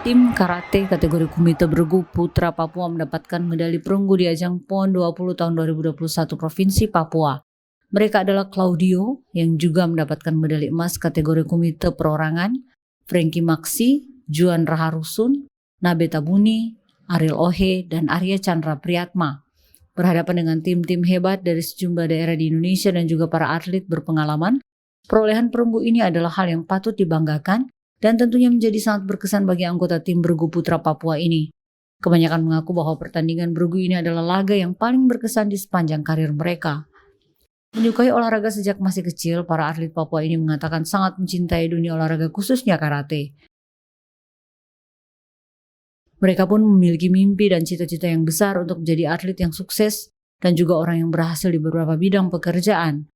Tim karate kategori Komite Bergu Putra Papua mendapatkan medali perunggu di ajang PON 20 tahun 2021 Provinsi Papua. Mereka adalah Claudio yang juga mendapatkan medali emas kategori Komite Perorangan, Frankie Maksi, Juan Raharusun, Nabeta Buni, Ariel Ohe, dan Arya Chandra Priyatma. Berhadapan dengan tim-tim hebat dari sejumlah daerah di Indonesia dan juga para atlet berpengalaman, perolehan perunggu ini adalah hal yang patut dibanggakan dan tentunya menjadi sangat berkesan bagi anggota tim bergu putra Papua ini. Kebanyakan mengaku bahwa pertandingan bergu ini adalah laga yang paling berkesan di sepanjang karir mereka. Menyukai olahraga sejak masih kecil, para atlet Papua ini mengatakan sangat mencintai dunia olahraga khususnya karate. Mereka pun memiliki mimpi dan cita-cita yang besar untuk menjadi atlet yang sukses dan juga orang yang berhasil di beberapa bidang pekerjaan.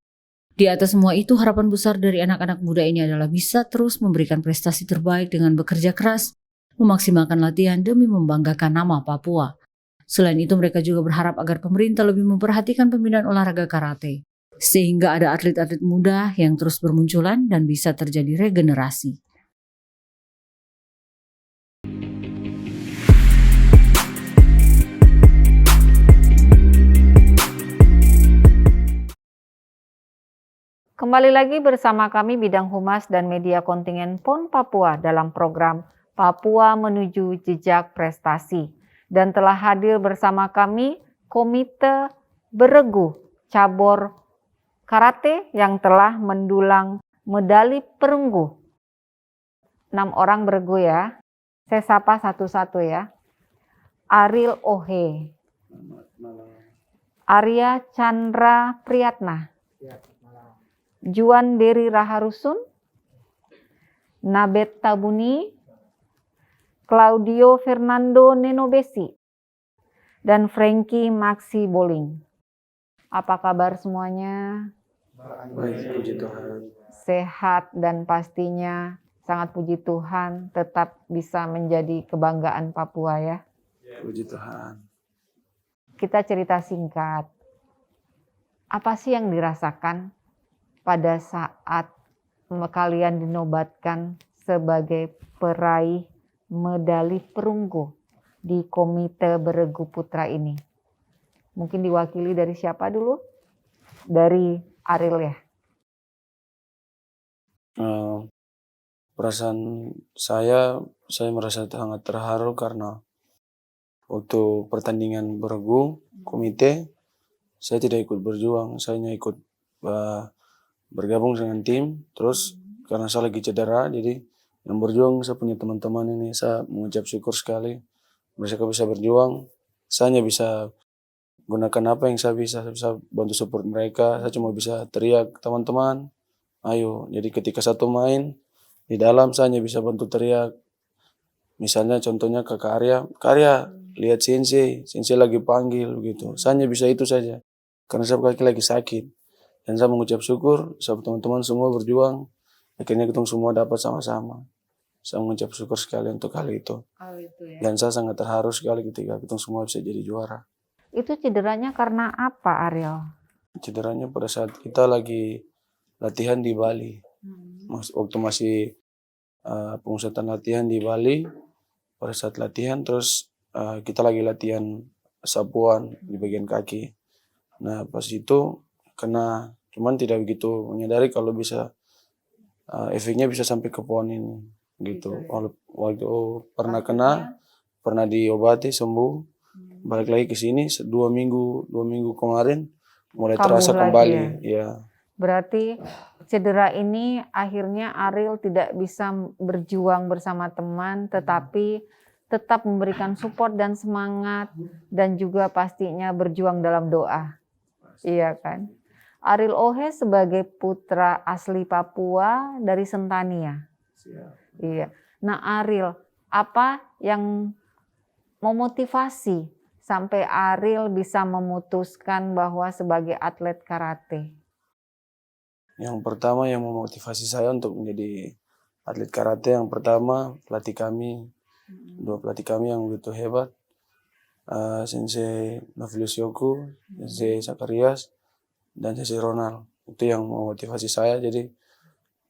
Di atas semua itu, harapan besar dari anak-anak muda ini adalah bisa terus memberikan prestasi terbaik dengan bekerja keras, memaksimalkan latihan demi membanggakan nama Papua. Selain itu, mereka juga berharap agar pemerintah lebih memperhatikan pembinaan olahraga karate, sehingga ada atlet-atlet muda yang terus bermunculan dan bisa terjadi regenerasi. Kembali lagi bersama kami Bidang Humas dan Media Kontingen PON Papua dalam program Papua Menuju Jejak Prestasi. Dan telah hadir bersama kami Komite Beregu Cabur Karate yang telah mendulang medali perunggu. 6 orang beregu ya. Saya sapa satu-satu ya. Ariel Ohe, Arya Chandra Priyatna, Juan Deri Raharusun, Nabeta Buni, Claudio Fernando Nenobesi, dan Frankie Maksi Boling. Apa kabar semuanya? Baik, puji Tuhan. Sehat dan pastinya sangat puji Tuhan tetap bisa menjadi kebanggaan Papua ya. Puji Tuhan. Kita cerita singkat. Apa sih yang dirasakan pada saat kalian dinobatkan sebagai peraih medali perunggu di Komite Beregu Putra ini? Mungkin diwakili dari siapa dulu? Dari Ariel ya. Perasaan saya merasa sangat terharu karena waktu pertandingan beregu komite, saya tidak ikut berjuang, saya hanya ikut bergabung dengan tim. Terus karena saya lagi cedera, jadi yang berjuang saya punya teman-teman ini, saya mengucap syukur sekali mereka bisa berjuang. Saya hanya bisa gunakan apa yang saya bisa bantu support mereka. Saya cuma bisa teriak teman-teman, ayo. Jadi ketika satu main di dalam, saya hanya bisa bantu teriak. Misalnya contohnya ke Arya, lihat Sensei lagi panggil gitu. Saya hanya bisa itu saja karena saya kaki lagi sakit. Dan saya mengucap syukur, teman-teman semua berjuang, akhirnya kita semua dapat sama-sama. Saya mengucap syukur sekali untuk hal itu. Ya. Dan saya sangat terharu sekali ketika kita semua bisa jadi juara. Itu cederanya karena apa, Ariel? Cederanya pada saat kita lagi latihan di Bali. Waktu masih pengusatan latihan di Bali, pada saat latihan terus kita lagi latihan sapuan di bagian kaki. Nah pas itu kena, cuman tidak begitu menyadari kalau bisa efeknya bisa sampai ke pohon ini gitu. Waktu pernah kena, pernah diobati sembuh, balik lagi ke sini 2 minggu kemarin mulai terasa kembali ya. Berarti cedera ini akhirnya Ariel tidak bisa berjuang bersama teman, tetapi tetap memberikan support dan semangat dan juga pastinya berjuang dalam doa. Iya kan? Ariel Ohe sebagai putra asli Papua dari Sentani ya? Iya. Nah Ariel, apa yang memotivasi sampai Ariel bisa memutuskan bahwa sebagai atlet karate? Yang pertama yang memotivasi saya untuk menjadi atlet karate, yang pertama pelatih kami, 2 pelatih kami yang begitu hebat, Sensei Novelius Yoku, Sensei Sakarias, dan Sensei Ronald. Itu yang memotivasi saya. Jadi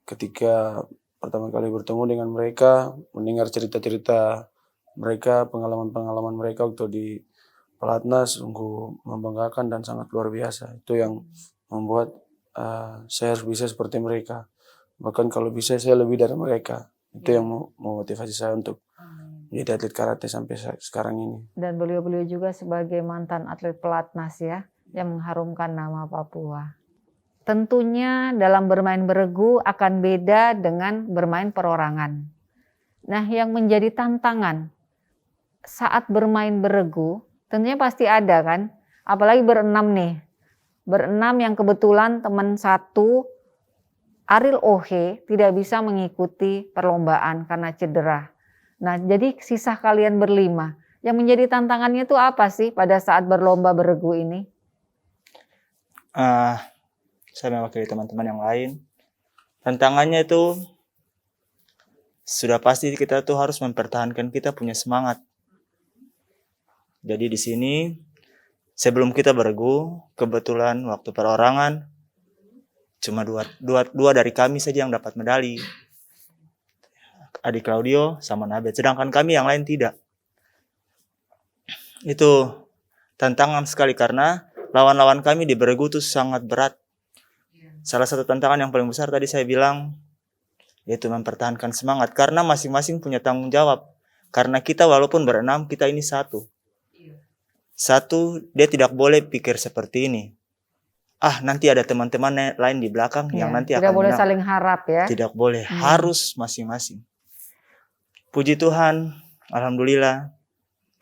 ketika pertama kali bertemu dengan mereka, mendengar cerita-cerita mereka pengalaman-pengalaman mereka waktu di pelatnas sungguh membanggakan dan sangat luar biasa. Itu yang membuat saya harus bisa seperti mereka. Bahkan kalau bisa saya lebih dari mereka. Itu yang memotivasi saya untuk menjadi atlet karate sampai sekarang ini. Dan beliau-beliau juga sebagai mantan atlet pelatnas ya, yang mengharumkan nama Papua. Tentunya dalam bermain beregu akan beda dengan bermain perorangan. Nah, yang menjadi tantangan saat bermain beregu, tentunya pasti ada kan, apalagi berenam nih. Berenam yang kebetulan teman satu, Ariel Ohe, tidak bisa mengikuti perlombaan karena cedera. Nah, jadi sisa kalian berlima. Yang menjadi tantangannya itu apa sih pada saat berlomba beregu ini? Saya mewakili teman-teman yang lain. Tantangannya itu sudah pasti kita tuh harus mempertahankan kita punya semangat. Jadi di sini sebelum kita beregu, kebetulan waktu perorangan cuma dua dari kami saja yang dapat medali. Adik Claudio sama Nabet, sedangkan kami yang lain tidak. Itu tantangan sekali karena lawan-lawan kami di beregu itu sangat berat. Salah satu tantangan yang paling besar tadi saya bilang yaitu mempertahankan semangat karena masing-masing punya tanggung jawab. Karena kita walaupun berenam, kita ini satu. Satu, dia tidak boleh pikir seperti ini. Nanti ada teman-teman lain di belakang yang nanti akan tidak boleh menang. saling harap ya. Tidak boleh, harus masing-masing. Puji Tuhan, alhamdulillah.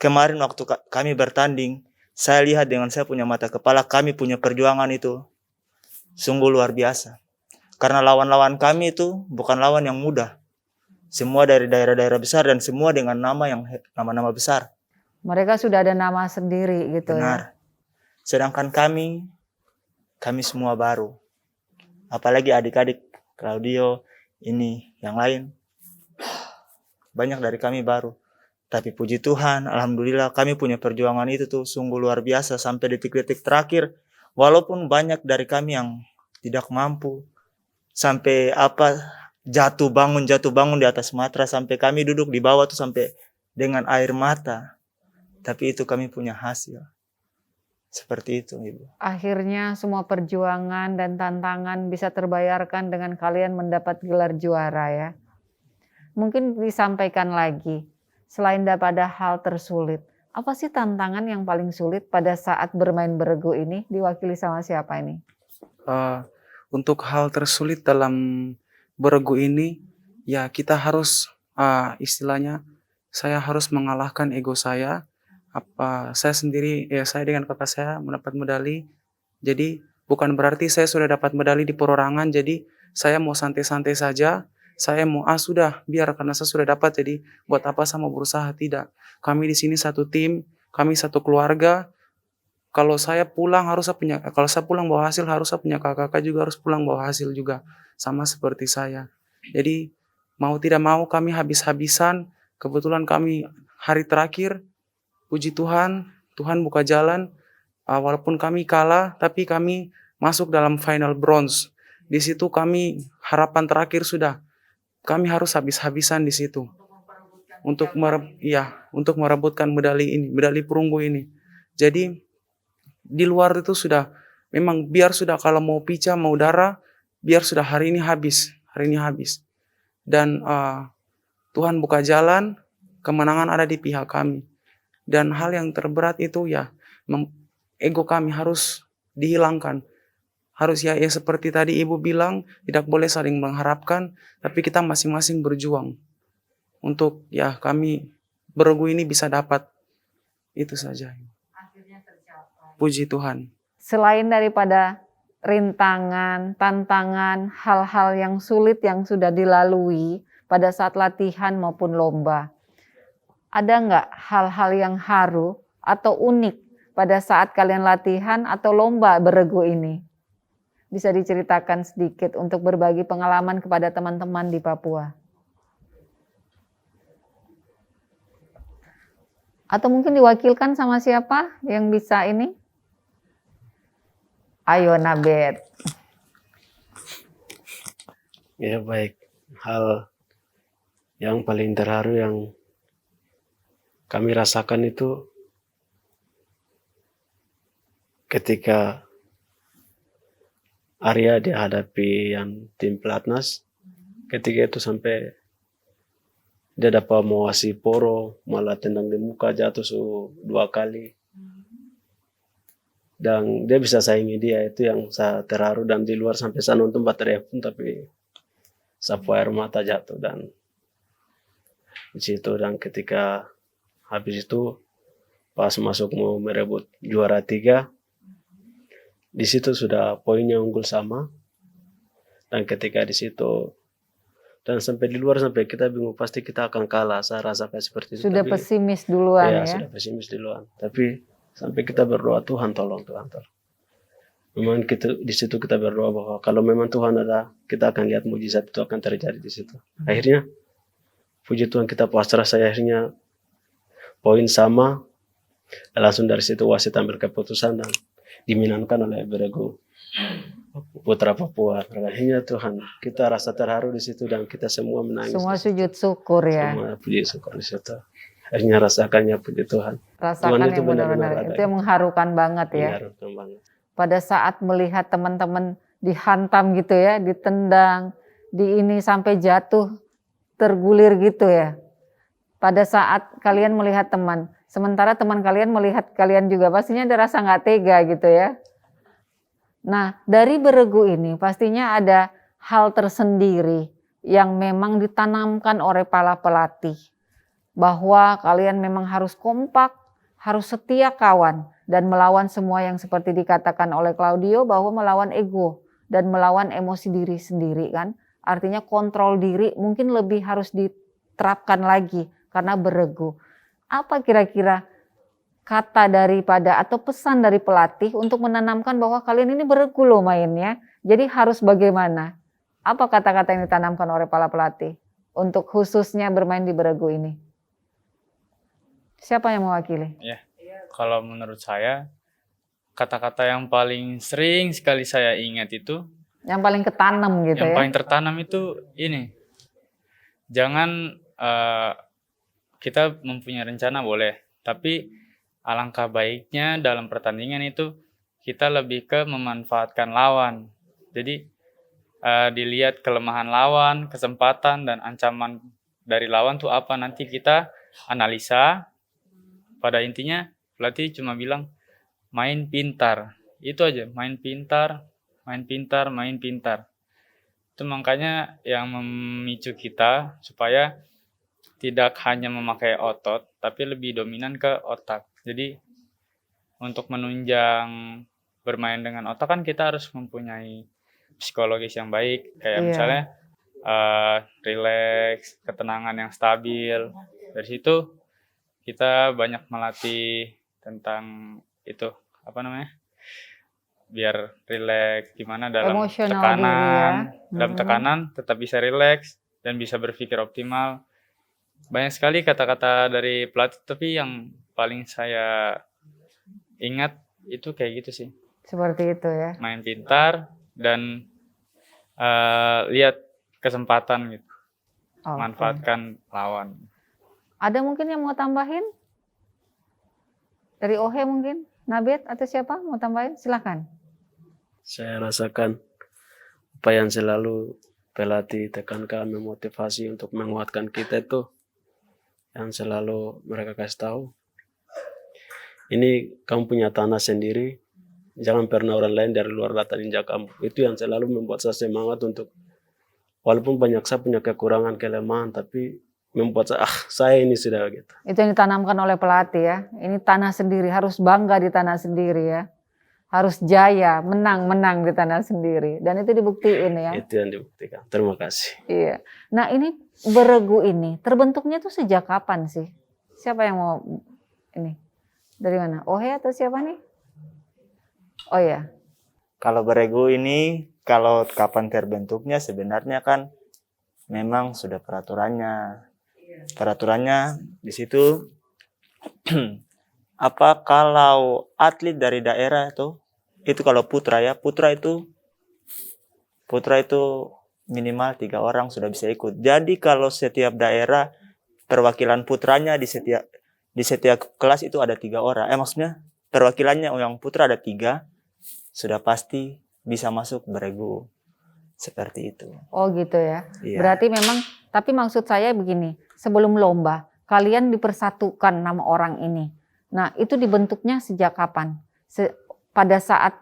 Kemarin waktu kami bertanding, saya lihat dengan saya punya mata kepala, kami punya perjuangan itu sungguh luar biasa. Karena lawan-lawan kami itu bukan lawan yang mudah. Semua dari daerah-daerah besar dan semua dengan nama-nama besar. Mereka sudah ada nama sendiri gitu. Benar. Ya. Sedangkan kami semua baru. Apalagi adik-adik Claudio, ini yang lain. Banyak dari kami baru. Tapi puji Tuhan, alhamdulillah kami punya perjuangan itu tuh sungguh luar biasa sampai detik-detik terakhir. Walaupun banyak dari kami yang tidak mampu, sampai jatuh bangun di atas matras, sampai kami duduk di bawah tuh sampai dengan air mata. Tapi itu kami punya hasil. Seperti itu, Ibu. Akhirnya semua perjuangan dan tantangan bisa terbayarkan dengan kalian mendapat gelar juara ya. Mungkin disampaikan lagi, selain daripada hal tersulit, apa sih tantangan yang paling sulit pada saat bermain beregu ini? Diwakili sama siapa ini? Untuk hal tersulit dalam beregu ini, ya kita harus istilahnya saya harus mengalahkan ego saya. Saya sendiri, saya dengan kakak saya mendapat medali. Jadi bukan berarti saya sudah dapat medali di perorangan, jadi saya mau santai-santai saja. Saya mau sudah biar karena saya sudah dapat, jadi buat apa saya mau berusaha, tidak. Kami di sini satu tim, kami satu keluarga. Kalau saya pulang kalau saya pulang bawa hasil, harus saya punya kakak juga harus pulang bawa hasil juga, sama seperti saya. Jadi mau tidak mau kami habis-habisan. Kebetulan kami hari terakhir, puji Tuhan, Tuhan buka jalan. Walaupun kami kalah, tapi kami masuk dalam final bronze. Di situ kami harapan terakhir sudah. Kami harus habis-habisan di situ untuk merebutkan medali ini, medali perunggu ini. Jadi di luar itu sudah memang biar sudah kalau mau pica mau darah, biar sudah hari ini habis. Dan Tuhan buka jalan, kemenangan ada di pihak kami. Dan hal yang terberat itu ya ego kami harus dihilangkan. Harus ya seperti tadi Ibu bilang, tidak boleh saling mengharapkan, tapi kita masing-masing berjuang untuk ya kami beregu ini bisa dapat. Itu saja. Akhirnya tercapai. Puji Tuhan. Selain daripada rintangan, tantangan, hal-hal yang sulit yang sudah dilalui pada saat latihan maupun lomba, ada nggak hal-hal yang haru atau unik pada saat kalian latihan atau lomba beregu ini? Bisa diceritakan sedikit untuk berbagi pengalaman kepada teman-teman di Papua. Atau mungkin diwakilkan sama siapa yang bisa ini? Ayo Nabet. Ya baik, hal yang paling terharu yang kami rasakan itu ketika Arya dihadapi yang tim pelatnas, ketika itu sampai dia dapat mewasi poro, malah tendang di muka, jatuh 2 kali. Dan dia bisa saingi dia, itu yang saya terharu. Dan di luar sampai saya nonton baterai pun, tapi sapu air mata jatuh. Dan di situ, dan ketika habis itu pas masuk mau merebut juara 3, di situ sudah poinnya unggul sama. Dan ketika di situ dan sampai di luar sampai kita bingung pasti kita akan kalah, saya rasakan seperti itu. Sudah Tapi, pesimis duluan ya. sudah pesimis duluan. Tapi sampai kita berdoa, Tuhan tolong, Tuhan tolong. Memang kita di situ kita berdoa bahwa kalau memang Tuhan ada, kita akan lihat mujizat itu akan terjadi di situ. Akhirnya puji Tuhan, kita pasrah, saya akhirnya poin sama. Langsung dari situ wasit ambil keputusan dan dimenangkan oleh Beregu Putra Papua. Akhirnya Tuhan, kita rasa terharu di situ dan kita semua menangis. Semua sujud syukur ya. Semua puji syukur di situ. Akhirnya rasakannya puji Tuhan. Rasakan Tuhan itu yang benar-benar benar-benar ada. itu yang mengharukan banget ya. Mengharukan banget. Pada saat melihat teman-teman dihantam gitu ya, ditendang, di ini sampai jatuh, tergulir gitu ya. Pada saat kalian melihat teman, sementara teman kalian melihat kalian juga, pastinya ada rasa nggak tega gitu ya. Nah, dari Beregu ini pastinya ada hal tersendiri yang memang ditanamkan oleh para pelatih. Bahwa kalian memang harus kompak, harus setia kawan, dan melawan semua yang seperti dikatakan oleh Claudio, bahwa melawan ego dan melawan emosi diri sendiri kan. Artinya kontrol diri mungkin lebih harus diterapkan lagi karena Beregu. Apa kira-kira kata daripada atau pesan dari pelatih untuk menanamkan bahwa kalian ini Beregu loh mainnya, jadi harus bagaimana? Apa kata-kata yang ditanamkan oleh para pelatih untuk khususnya bermain di Beregu ini? Siapa yang mewakili? Ya, kalau menurut saya, kata-kata yang paling sering sekali saya ingat itu, Yang paling ketanam gitu yang ya? paling tertanam itu ini, jangan kita mempunyai rencana boleh, tapi alangkah baiknya dalam pertandingan itu kita lebih ke memanfaatkan lawan. Jadi dilihat kelemahan lawan, kesempatan dan ancaman dari lawan tuh apa, nanti kita analisa. Pada intinya pelatih cuma bilang main pintar, itu aja, main pintar, main pintar, main pintar. Itu makanya yang memicu kita supaya tidak hanya memakai otot, tapi lebih dominan ke otak. Jadi untuk menunjang bermain dengan otak kan kita harus mempunyai psikologis yang baik, kayak misalnya relax, ketenangan yang stabil. Dari situ kita banyak melatih tentang itu, biar relax, gimana dalam Emosional tekanan, diri ya. dalam tekanan tetap bisa relax dan bisa berpikir optimal. Banyak sekali kata-kata dari pelatih, tapi yang paling saya ingat itu kayak gitu sih. Seperti itu ya. Main pintar dan lihat kesempatan gitu. Oke. Manfaatkan lawan. Ada mungkin yang mau tambahin? Dari Ohe mungkin? Nabet atau siapa mau tambahin? Silakan. Saya rasakan apa yang selalu pelatih tekankan, memotivasi untuk menguatkan kita itu, yang selalu mereka kasih tahu, ini kamu punya tanah sendiri, jangan pernah orang lain dari luar datang injak kamu. Itu yang selalu membuat saya semangat untuk, walaupun banyak saya punya kekurangan, kelemahan, tapi membuat saya ini sudah gitu. Itu yang ditanamkan oleh pelatih ya. Ini tanah sendiri, harus bangga di tanah sendiri ya. Harus jaya, menang di tanah sendiri. Dan itu dibuktiin ya. Itu yang dibuktikan. Terima kasih. Iya. Nah ini Beregu ini terbentuknya tuh sejak kapan sih? Siapa yang mau ini? Dari mana? Ohe atau siapa nih? Oh ya. Kalau Beregu ini, kalau kapan terbentuknya sebenarnya kan memang sudah peraturannya. Peraturannya di situ apa kalau atlet dari daerah itu kalau putra itu minimal 3 orang sudah bisa ikut. Jadi kalau setiap daerah perwakilan putranya di setiap kelas itu ada 3 orang. Maksudnya perwakilannya yang putra ada 3, sudah pasti bisa masuk beregu. Seperti itu. Oh gitu ya. Iya. Berarti memang, tapi maksud saya begini, sebelum lomba kalian dipersatukan nama orang ini. Nah itu dibentuknya sejak kapan? Pada saat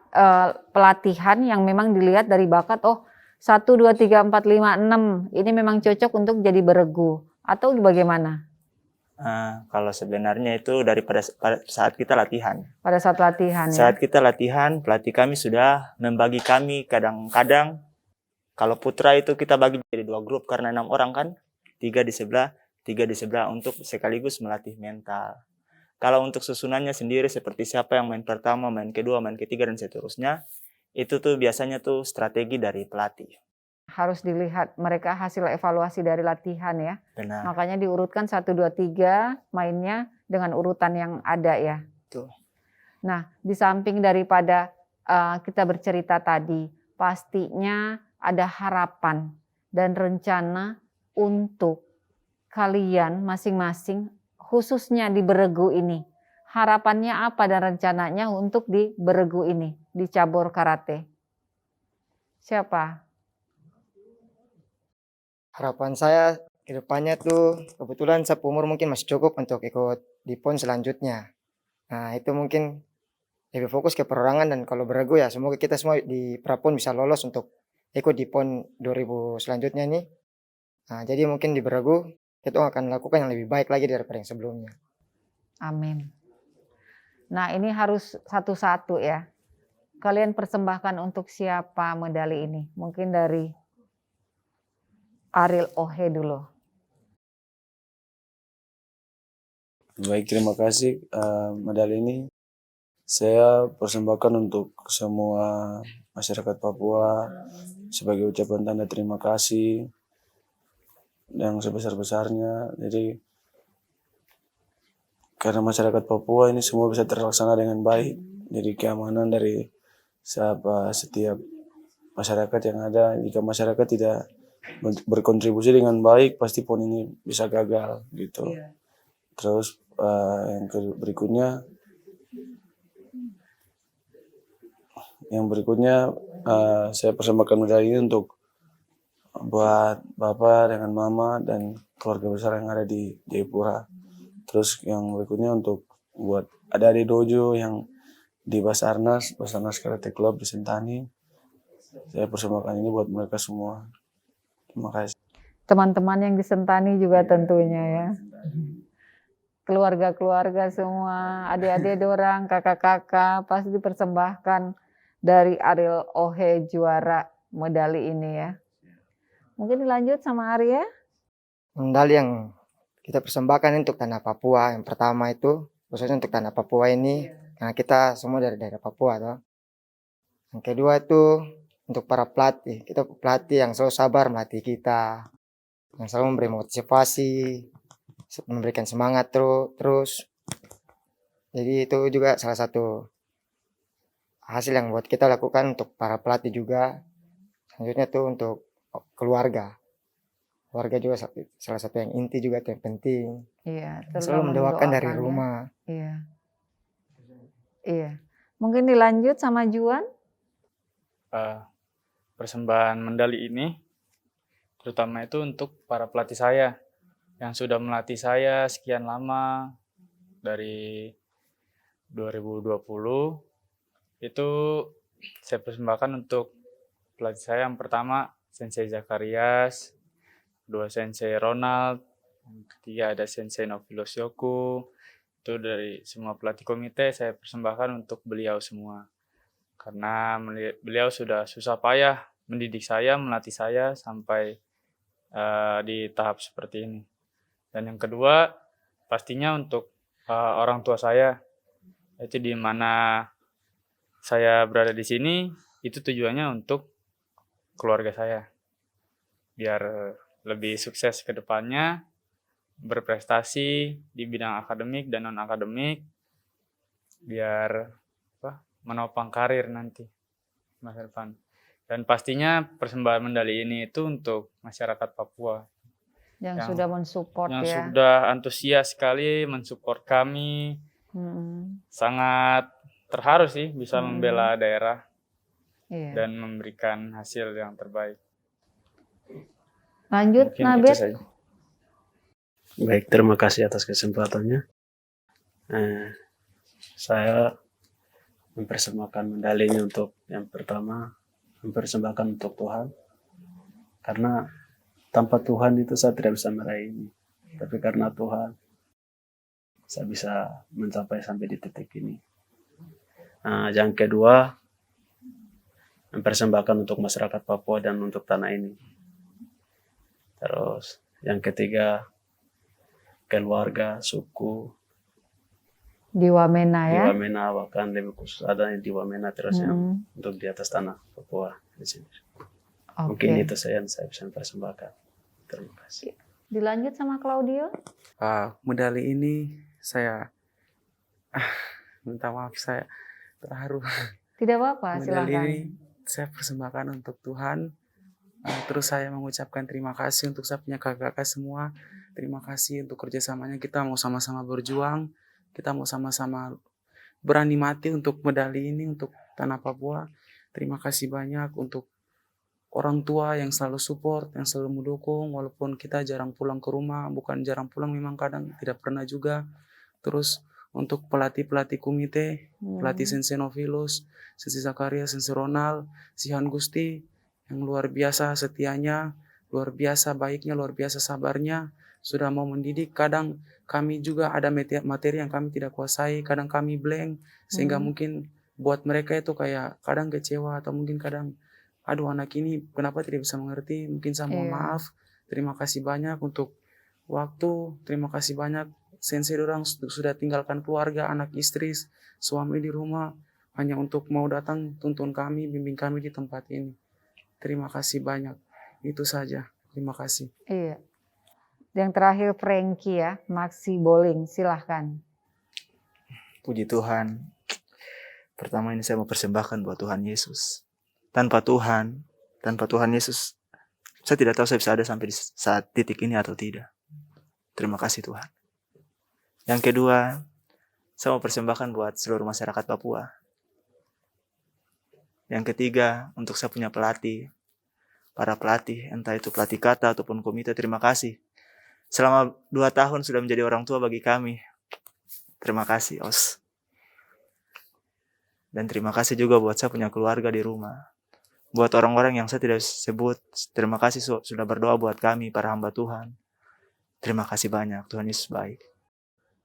pelatihan yang memang dilihat dari bakat, oh 1, 2, 3, 4, 5, 6 ini memang cocok untuk jadi beregu atau bagaimana? Kalau sebenarnya itu pada saat kita latihan. Pada saat latihan Saat ya? kita latihan, pelatih kami sudah membagi kami kadang-kadang. Kalau putra itu kita bagi jadi 2 grup karena 6 orang kan, 3 di sebelah, 3 di sebelah untuk sekaligus melatih mental. Kalau untuk susunannya sendiri seperti siapa yang main pertama, main kedua, main ketiga dan seterusnya, itu tuh biasanya tuh strategi dari pelatih. Harus dilihat mereka hasil evaluasi dari latihan ya. Benar. Makanya diurutkan 1, 2, 3 mainnya dengan urutan yang ada ya. Betul. Nah, di samping daripada kita bercerita tadi, pastinya ada harapan dan rencana untuk kalian masing-masing, khususnya di beregu ini. Harapannya apa dan rencananya untuk di beregu ini, di cabur karate? Siapa? Harapan saya ke depannya tuh kebetulan saya umur mungkin masih cukup untuk ikut di PON selanjutnya. Nah itu mungkin lebih fokus ke perorangan, dan kalau beregu ya semoga kita semua di Prapon bisa lolos untuk ikut di PON 2000 selanjutnya nih. Nah jadi mungkin di beregu kita akan lakukan yang lebih baik lagi daripada yang sebelumnya. Amin. Nah ini harus satu-satu ya. Kalian persembahkan untuk siapa medali ini? Mungkin dari Ariel Ohe dulu. Baik, terima kasih. Medali ini saya persembahkan untuk semua masyarakat Papua sebagai ucapan tanda terima kasih yang sebesar-besarnya. Jadi karena masyarakat Papua ini semua bisa terlaksana dengan baik, jadi keamanan dari setiap masyarakat yang ada. Jika masyarakat tidak berkontribusi dengan baik, pasti PON ini bisa gagal gitu. Terus yang berikutnya saya persembahkan medali ini untuk buat bapak dengan mama dan keluarga besar yang ada di Jayapura. Terus yang berikutnya untuk buat adik-adik dojo yang di Basarnas Karate Club di Sentani. Saya persembahkan ini buat mereka semua. Terima kasih. Teman-teman yang di Sentani juga tentunya ya. Keluarga-keluarga semua, adik-adik dorang, kakak-kakak pasti dipersembahkan dari Ariel Ohe juara medali ini ya. Mungkin dilanjut sama Arya. Medali yang kita persembahkan untuk tanah Papua, yang pertama itu khususnya untuk tanah Papua ini karena kita semua dari daerah Papua toh. Yang kedua itu untuk para pelatih, kita pelatih yang selalu sabar melatih kita, yang selalu memberi motivasi, memberikan semangat terus. Jadi itu juga salah satu hasil yang buat kita lakukan untuk para pelatih juga. Selanjutnya tuh untuk keluarga juga salah satu yang inti juga yang penting. Iya, Selalu mendoakan dari rumah. Ya. Iya. Mungkin dilanjut sama Juan. Persembahan medali ini terutama itu untuk para pelatih saya yang sudah melatih saya sekian lama dari 2020. Itu saya persembahkan untuk pelatih saya yang pertama Sensei Zakarias, kedua Sensei Ronald, yang ketiga ada Sensei Novilos Yoku. Itu dari semua pelatih komite saya persembahkan untuk beliau semua. Karena beliau sudah susah payah mendidik saya, melatih saya sampai di tahap seperti ini. Dan yang kedua pastinya untuk orang tua saya, itu di mana saya berada di sini itu tujuannya untuk keluarga saya biar lebih sukses ke depannya, berprestasi di bidang akademik dan non akademik, biar menopang karir nanti masa depan. Dan pastinya persembahan medali ini itu untuk masyarakat Papua. Yang sudah mensupport yang ya. sudah antusias sekali mensupport kami. Sangat terharu sih bisa membela daerah Iya. dan memberikan hasil yang terbaik. Lanjut, Mungkin itu Nabet. saja. Baik, terima kasih atas kesempatannya. Saya mempersembahkan medalinya untuk yang pertama, mempersembahkan untuk Tuhan. Karena tanpa Tuhan itu saya tidak bisa meraih ini. Tapi karena Tuhan, saya bisa mencapai sampai di titik ini. Yang kedua, mempersembahkan untuk masyarakat Papua dan untuk tanah ini. Terus yang ketiga, keluarga, suku, Di Wamena di ya. Wamena, bahkan lebih khusus ada yang di Wamena terus yang untuk di atas tanah Papua di sini. Mungkin Oke. itu saja yang saya bisa persembahkan. Terima kasih. Dilanjut sama Claudio. Medali ini saya minta maaf, saya terharu. Tidak apa-apa, Medali silakan. ini saya persembahkan untuk Tuhan. Terus saya mengucapkan terima kasih untuk saya punya kakak-kakak semua. Terima kasih untuk kerjasamanya. Kita mau sama-sama berjuang. Kita mau sama-sama berani mati untuk medali ini, untuk tanah Papua. Terima kasih banyak untuk orang tua yang selalu support, yang selalu mendukung. Walaupun kita jarang pulang ke rumah, bukan jarang pulang, memang kadang tidak pernah juga. Terus untuk pelatih-pelatih komite, pelatih Sensei Novilus, Sensei Zakaria, Sensei Ronald, Sihan Gusti, yang luar biasa setianya, luar biasa baiknya, luar biasa sabarnya, sudah mau mendidik. Kadang kami juga ada materi yang kami tidak kuasai, kadang kami blank, sehingga mungkin buat mereka itu kayak kadang kecewa, atau mungkin kadang, aduh anak ini kenapa tidak bisa mengerti, mungkin saya mohon maaf. Terima kasih banyak untuk waktu, terima kasih banyak Sensei orang sudah tinggalkan keluarga, anak istri, suami di rumah, hanya untuk mau datang tuntun kami, bimbing kami di tempat ini. Terima kasih banyak. Itu saja. Terima kasih. Iya. Yang terakhir Frankie ya, Maxi Bowling, silahkan. Puji Tuhan. Pertama ini saya mau persembahkan buat Tuhan Yesus. Tanpa Tuhan Yesus, saya tidak tahu saya bisa ada sampai di saat titik ini atau tidak. Terima kasih Tuhan. Yang kedua, saya mau persembahkan buat seluruh masyarakat Papua. Yang ketiga, untuk saya punya pelatih, para pelatih, entah itu pelatih kata ataupun komite, terima kasih. Selama 2 tahun sudah menjadi orang tua bagi kami. Terima kasih, Os. Dan terima kasih juga buat saya punya keluarga di rumah. Buat orang-orang yang saya tidak sebut, terima kasih sudah berdoa buat kami, para hamba Tuhan. Terima kasih banyak, Tuhan Yesus baik.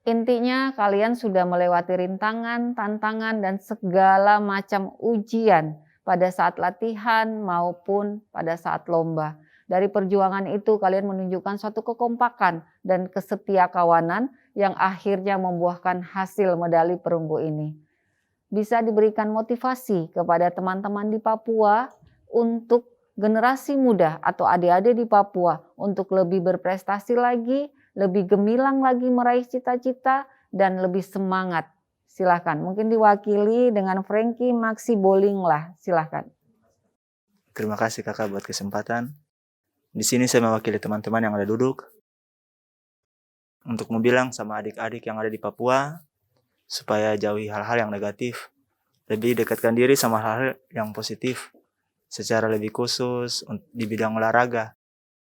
Intinya kalian sudah melewati rintangan, tantangan, dan segala macam ujian pada saat latihan maupun pada saat lomba. Dari perjuangan itu kalian menunjukkan suatu kekompakan dan kesetiakawanan yang akhirnya membuahkan hasil medali perunggu ini. Bisa diberikan motivasi kepada teman-teman di Papua untuk generasi muda atau adik-adik di Papua untuk lebih berprestasi lagi, lebih gemilang lagi meraih cita-cita, dan lebih semangat. Silahkan, mungkin diwakili dengan Frankie Maxi Bowling lah, silahkan. Terima kasih kakak buat kesempatan. Di sini saya mewakili teman-teman yang ada duduk. Untuk membilang sama adik-adik yang ada di Papua, supaya jauhi hal-hal yang negatif. Lebih dekatkan diri sama hal-hal yang positif. Secara lebih khusus di bidang olahraga.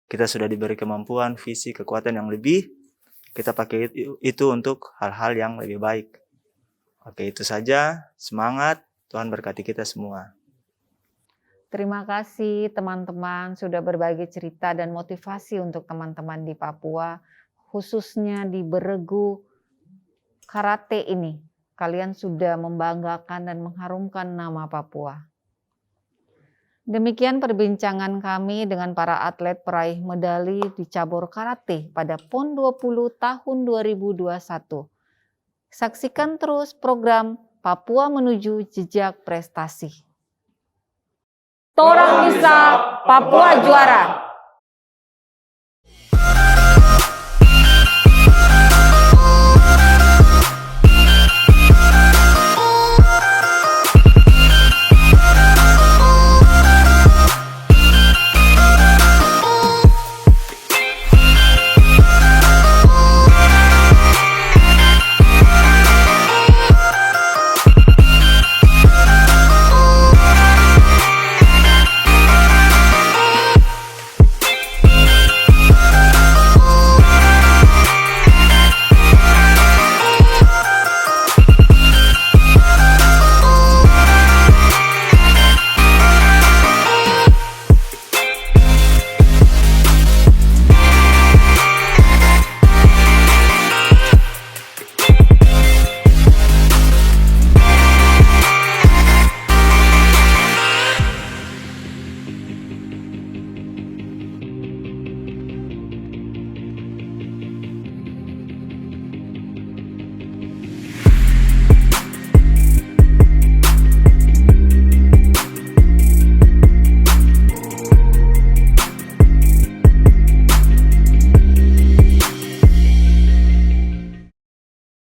Kita sudah diberi kemampuan, visi, kekuatan yang lebih. Kita pakai itu untuk hal-hal yang lebih baik. Oke, itu saja. Semangat. Tuhan berkati kita semua. Terima kasih teman-teman sudah berbagi cerita dan motivasi untuk teman-teman di Papua. Khususnya di Beregu Karate ini. Kalian sudah membanggakan dan mengharumkan nama Papua. Demikian perbincangan kami dengan para atlet peraih medali di cabur karate pada PON 20 tahun 2021. Saksikan terus program Papua Menuju Jejak Prestasi. Torang bisa, Papua juara!